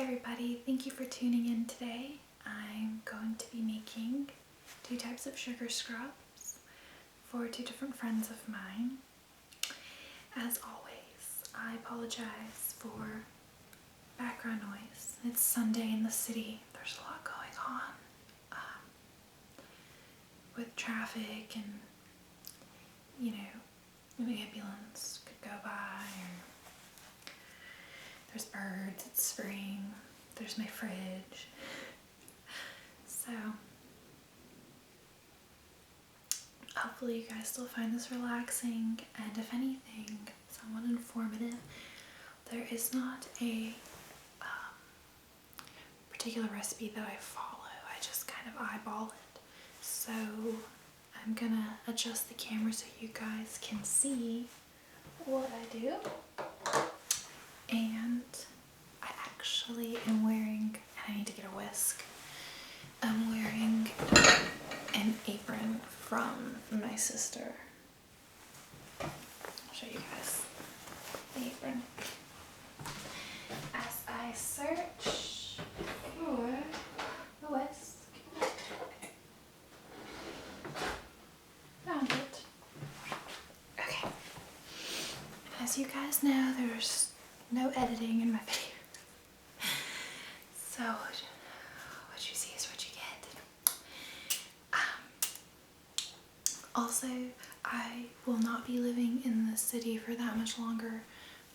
everybody, thank you for tuning in today. I'm going to be making 2 types of sugar scrubs for 2 different friends of mine. As always, I apologize for background noise. It's Sunday in the city. There's a lot going on with traffic and, you know, an ambulance could go by, or there's birds, it's spring, there's my fridge. So hopefully you guys still find this relaxing, and if anything, somewhat informative. There is not a particular recipe that I follow. I just kind of eyeball it. So I'm gonna adjust the camera so you guys can see what I do. And I actually am wearing, I need to get a whisk. I'm wearing an apron from my sister. I'll show you guys the apron. As I search for a whisk, found it. Okay. As you guys know, there's no editing in my video. So what you see is what you get. Also, I will not be living in the city for that much longer.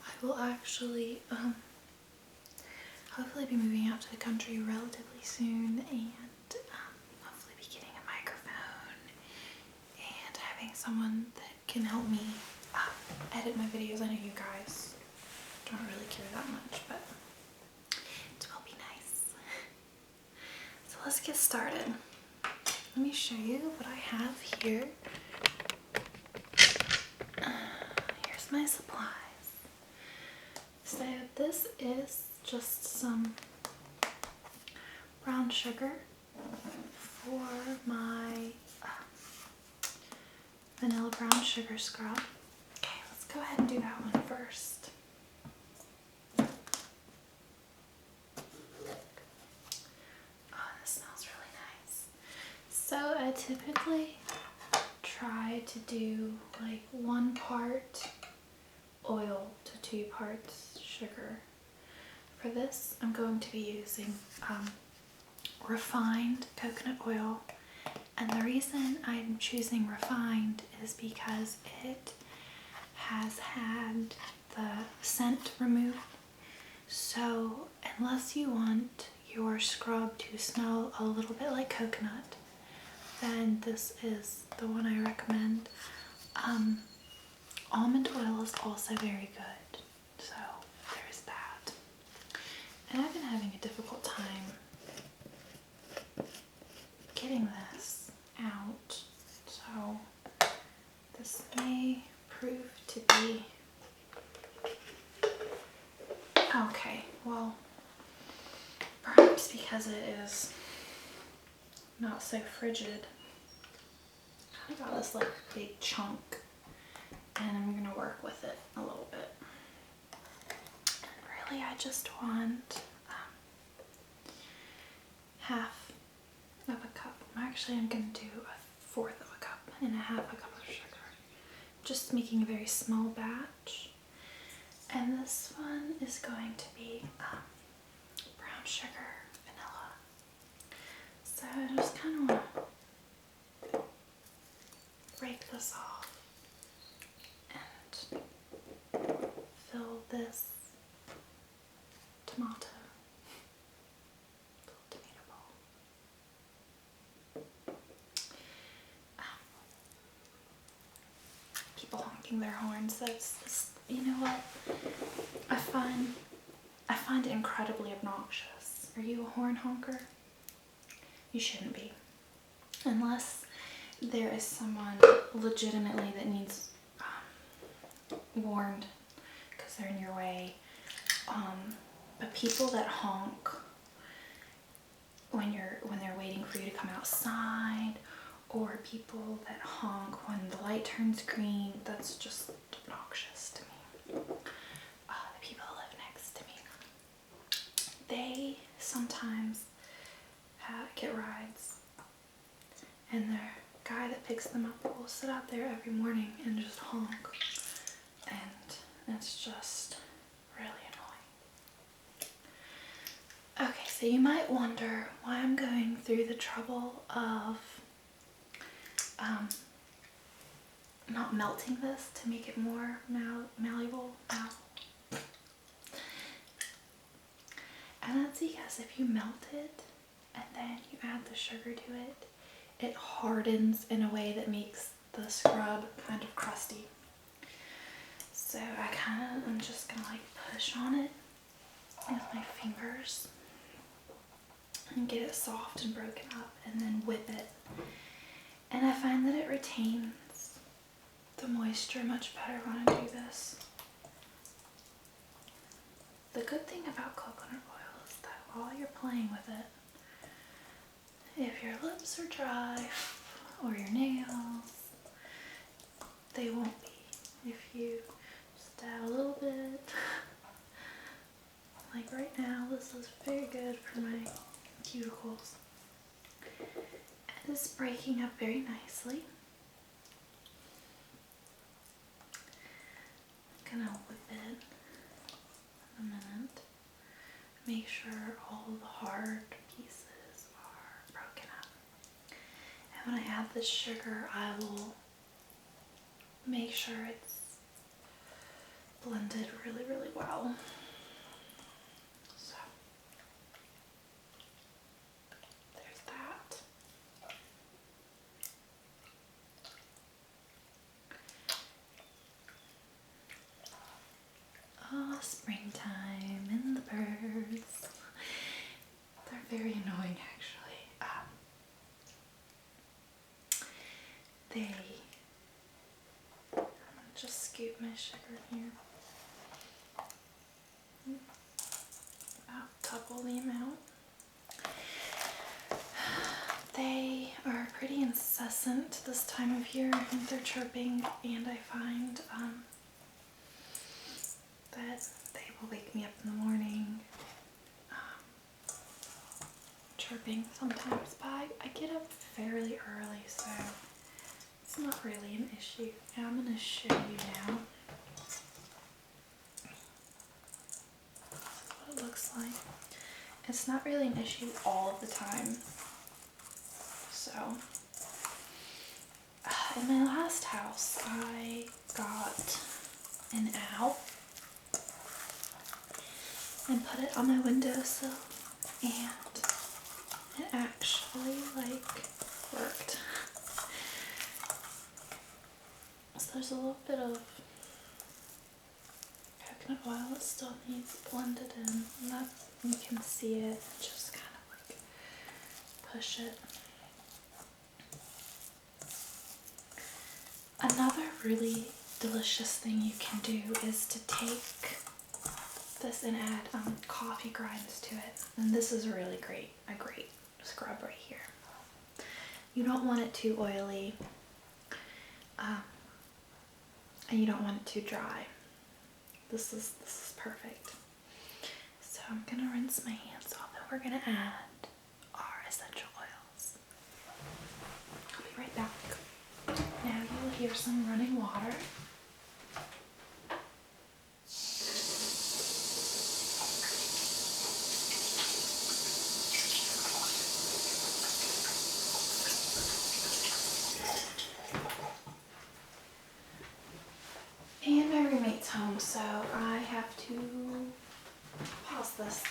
I will actually hopefully be moving out to the country relatively soon, and hopefully be getting a microphone and having someone that can help me edit my videos. I know you guys don't really care that much, but it will be nice. So let's get started. Let me show you what I have here. Here's my supplies. So this is just some brown sugar for my vanilla brown sugar scrub. Okay, let's go ahead and do that one first. Oh, this smells really nice. So I typically try to do like 1 part oil to 2 parts sugar. For this, I'm going to be using refined coconut oil, and the reason I'm choosing refined is because it has had the scent removed. So unless you want your scrub to smell a little bit like coconut, then this is the one I recommend. Almond oil is also very good, so there's that. And I've been having a difficult time getting this out, so this may prove to be okay. Well, perhaps because it is not so frigid. I got this like big chunk, and I'm gonna work with it a little bit. And really, I just want half of a cup. Actually, I'm gonna do 1/4 of a cup and 1/2 a cup of sugar. Just making a very small batch. And this one is going to be brown sugar vanilla. So I just kind of want to break this off and fill this tomato, little tomato bowl. People honking their horns, that's, you know what, I find it incredibly obnoxious. Are you a horn honker? You shouldn't be, unless there is someone legitimately that needs warned because they're in your way. But people that honk when they're waiting for you to come outside, or people that honk when the light turns green, that's just obnoxious to me. The people that live next to me, they sometimes get rides, and the guy that picks them up will sit out there every morning and just honk, and it's just really annoying. Okay, so you might wonder why I'm going through the trouble of not melting this to make it more malleable. And that's because if you melt it and then you add the sugar to it, it hardens in a way that makes the scrub kind of crusty. So I'm just gonna like push on it with my fingers and get it soft and broken up, and then whip it. And I find that it retains the moisture much better when I do this. The good thing about coconut oil is that while you're playing with it, if your lips are dry or your nails, they won't be. If you just add a little bit, like right now, this is very good for my cuticles. And it's breaking up very nicely. I'm gonna whip it in a minute. Make sure all the hard pieces are broken up. And when I add the sugar, I will make sure it's blended really, really well. So there's that. Oh, springtime and the birds. They're very annoying, actually. I'm gonna just scoop my sugar here. About double the amount. They are pretty incessant this time of year with their chirping, and I find that they will wake me up in the morning chirping sometimes, but I get up fairly early, so it's not really an issue. And I'm going to show you now what it looks like. It's not really an issue all of the time. So, in my last house, I got an owl and put it on my windowsill, and it actually worked. So there's a little bit of coconut oil that still needs blended in, and that you can see it. Just kind of push it. Another really delicious thing you can do is to take this and add coffee grinds to it, and this is really a great scrub right here. You don't want it too oily, and you don't want it too dry. This is perfect. So I'm gonna rinse my hands off, and we're gonna add our essential oils. I'll be right back. Now you will hear some running water. And my roommate's home, so I have to pause this.